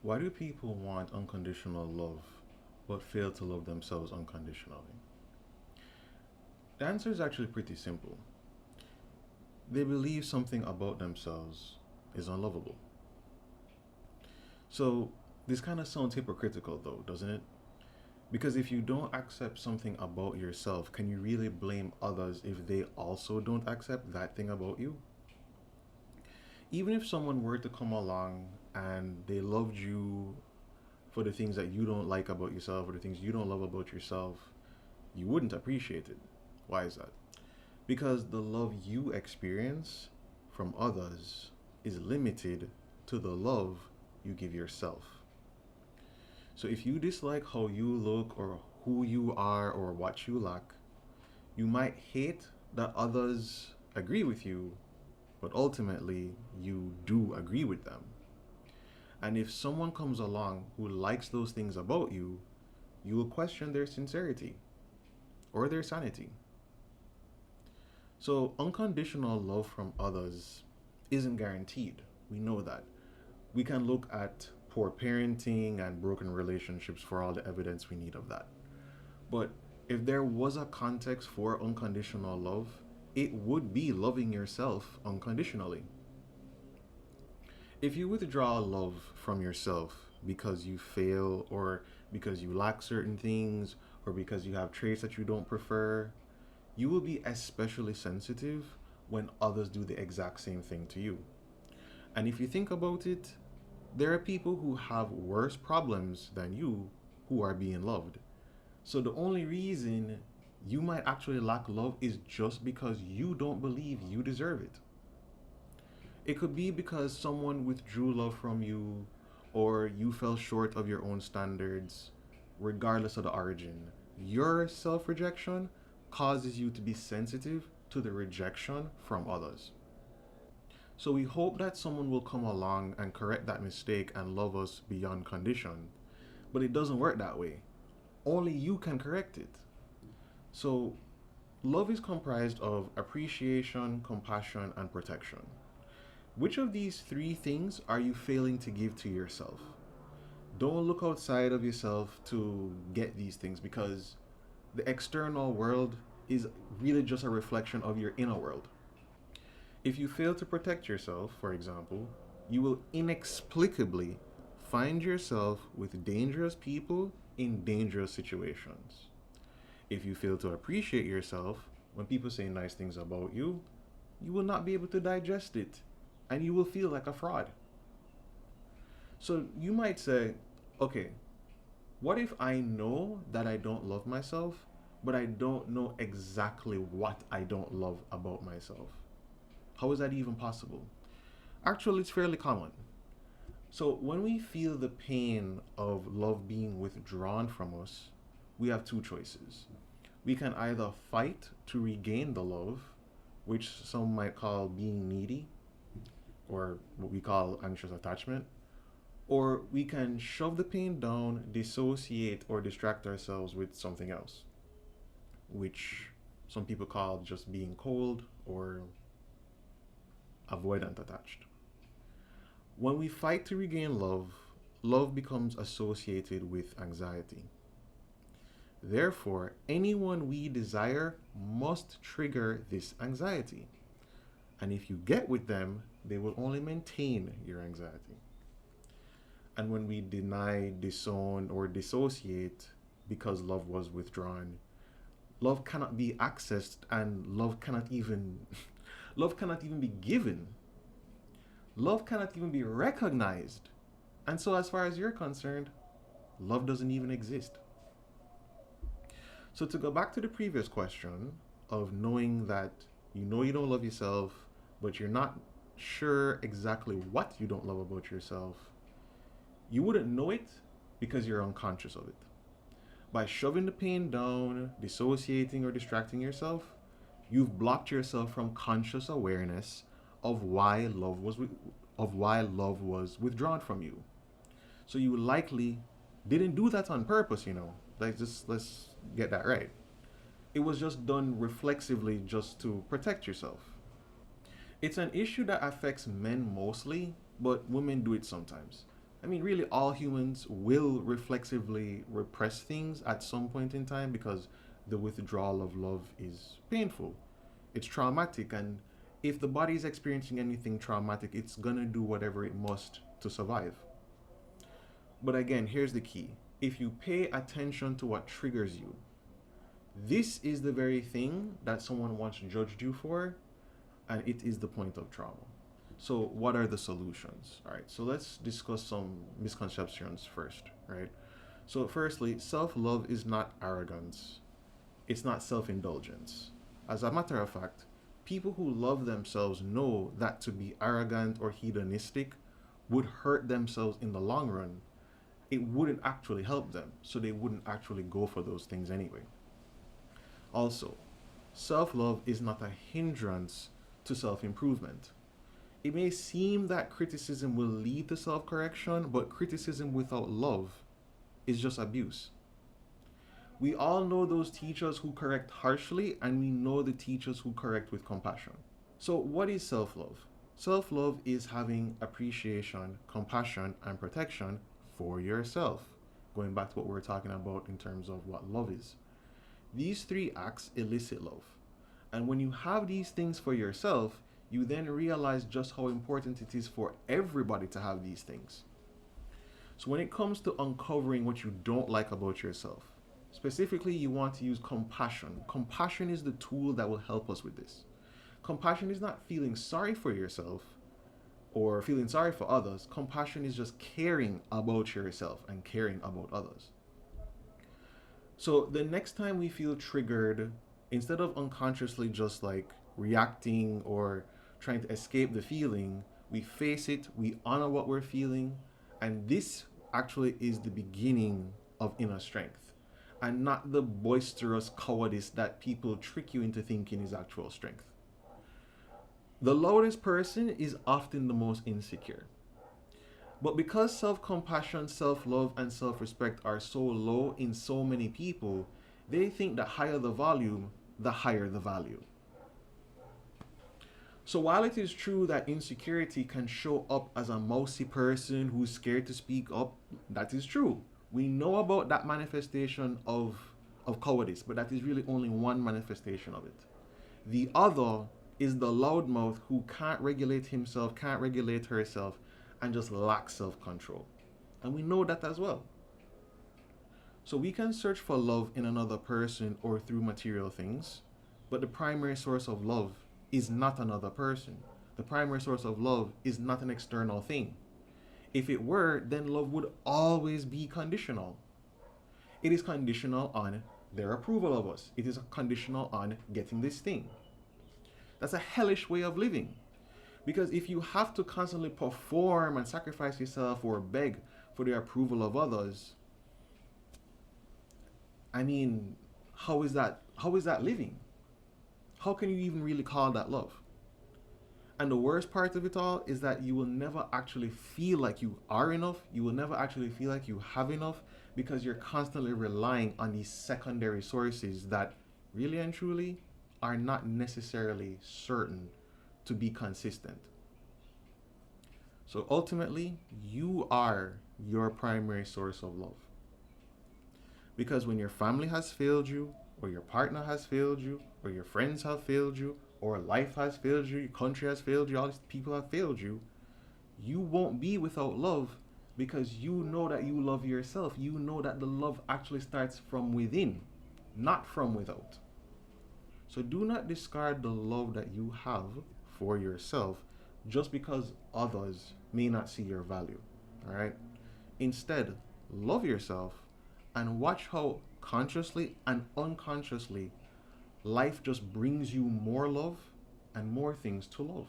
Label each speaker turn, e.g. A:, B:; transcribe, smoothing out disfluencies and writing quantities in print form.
A: Why do people want unconditional love but fail to love themselves unconditionally? The answer is actually pretty simple. They believe something about themselves is unlovable. So, this kind of sounds hypocritical though, doesn't it? Because if you don't accept something about yourself, can you really blame others if they also don't accept that thing about you? Even if someone were to come along and they loved you for the things that you don't like about yourself or the things you don't love about yourself, you wouldn't appreciate it. Why is that? Because the love you experience from others is limited to the love you give yourself. So if you dislike how you look or who you are or what you lack, you might hate that others agree with you, but ultimately you do agree with them. And if someone comes along who likes those things about you, you will question their sincerity or their sanity. So, unconditional love from others isn't guaranteed. We know that. We can look at poor parenting and broken relationships for all the evidence we need of that. But if there was a context for unconditional love, it would be loving yourself unconditionally. If you withdraw love from yourself because you fail or because you lack certain things or because you have traits that you don't prefer, you will be especially sensitive when others do the exact same thing to you. And if you think about it, there are people who have worse problems than you who are being loved. So the only reason you might actually lack love is just because you don't believe you deserve it. It could be because someone withdrew love from you or you fell short of your own standards, regardless of the origin. Your self rejection causes you to be sensitive to the rejection from others. So we hope that someone will come along and correct that mistake and love us beyond condition. But it doesn't work that way. Only you can correct it. So love is comprised of appreciation, compassion, and protection. Which of these three things are you failing to give to yourself? Don't look outside of yourself to get these things because the external world is really just a reflection of your inner world. If you fail to protect yourself, for example, you will inexplicably find yourself with dangerous people in dangerous situations. If you fail to appreciate yourself, when people say nice things about you will not be able to digest it and you will feel like a fraud. So you might say, okay, what if I know that I don't love myself, but I don't know exactly what I don't love about myself? How is that even possible? Actually, it's fairly common. So when we feel the pain of love being withdrawn from us, we have two choices. We can either fight to regain the love, which some might call being needy, or what we call anxious attachment, or we can shove the pain down, dissociate, or distract ourselves with something else, which some people call just being cold or avoidant attached. When we fight to regain love, love becomes associated with anxiety. Therefore, anyone we desire must trigger this anxiety. And if you get with them, they will only maintain your anxiety. And when we deny, disown, or dissociate because love was withdrawn, love cannot be accessed and love cannot even love cannot even be given. Love cannot even be recognized. And so as far as you're concerned, love doesn't even exist. So to go back to the previous question of knowing that you know you don't love yourself, but you're not sure exactly what you don't love about yourself, you wouldn't know it because you're unconscious of it. By shoving the pain down, dissociating or distracting yourself, you've blocked yourself from conscious awareness of why love was withdrawn from you. So you likely didn't do that on purpose, Like just let's get that right. It was just done reflexively just to protect yourself. It's an issue that affects men mostly, but women do it sometimes. I mean, really, all humans will reflexively repress things at some point in time because the withdrawal of love is painful. It's traumatic, and if the body is experiencing anything traumatic, it's gonna do whatever it must to survive. But again, here's the key: if you pay attention to what triggers you, this is the very thing that someone once judged you for, and it is the point of trauma. So, what are the solutions? All right, so let's discuss some misconceptions first, right? So, firstly, self love is not arrogance, it's not self indulgence. As a matter of fact, people who love themselves know that to be arrogant or hedonistic would hurt themselves in the long run. It wouldn't actually help them, so they wouldn't actually go for those things anyway. Also, self love is not a hindrance to self improvement. It may seem that criticism will lead to self correction, but criticism without love is just abuse. We all know those teachers who correct harshly, and we know the teachers who correct with compassion. So, what is self love? Self love is having appreciation, compassion, and protection for yourself. Going back to what we were talking about in terms of what love is. These three acts elicit love. And when you have these things for yourself, you then realize just how important it is for everybody to have these things. So when it comes to uncovering what you don't like about yourself, specifically you want to use compassion. Compassion is the tool that will help us with this. Compassion is not feeling sorry for yourself or feeling sorry for others. Compassion is just caring about yourself and caring about others. So the next time we feel triggered, instead of unconsciously just like reacting or trying to escape the feeling, we face it, we honor what we're feeling, and this actually is the beginning of inner strength, and not the boisterous cowardice that people trick you into thinking is actual strength. The loudest person is often the most insecure. But because self-compassion, self-love, and self-respect are so low in so many people, they think the higher the volume, the higher the value. So while it is true that insecurity can show up as a mousy person who's scared to speak up, that is true. We know about that manifestation of cowardice, but that is really only one manifestation of it. The other is the loudmouth who can't regulate himself, can't regulate herself, and just lacks self-control. And we know that as well. So we can search for love in another person or through material things, but the primary source of love is not another person. The primary source of love is not an external thing. If it were, then love would always be conditional. It is conditional on their approval of us. It is conditional on getting this thing. That's a hellish way of living. Because if you have to constantly perform and sacrifice yourself or beg for the approval of others, I mean, how is that living? How can you even really call that love? And the worst part of it all is that you will never actually feel like you are enough. You will never actually feel like you have enough because you're constantly relying on these secondary sources that really and truly are not necessarily certain to be consistent. So ultimately, you are your primary source of love. Because when your family has failed you, or your partner has failed you, or your friends have failed you, or life has failed you, your country has failed you, all these people have failed you, you won't be without love because you know that you love yourself. You know that the love actually starts from within, not from without. So do not discard the love that you have for yourself just because others may not see your value. All right? Instead, love yourself and watch how consciously and unconsciously life just brings you more love and more things to love.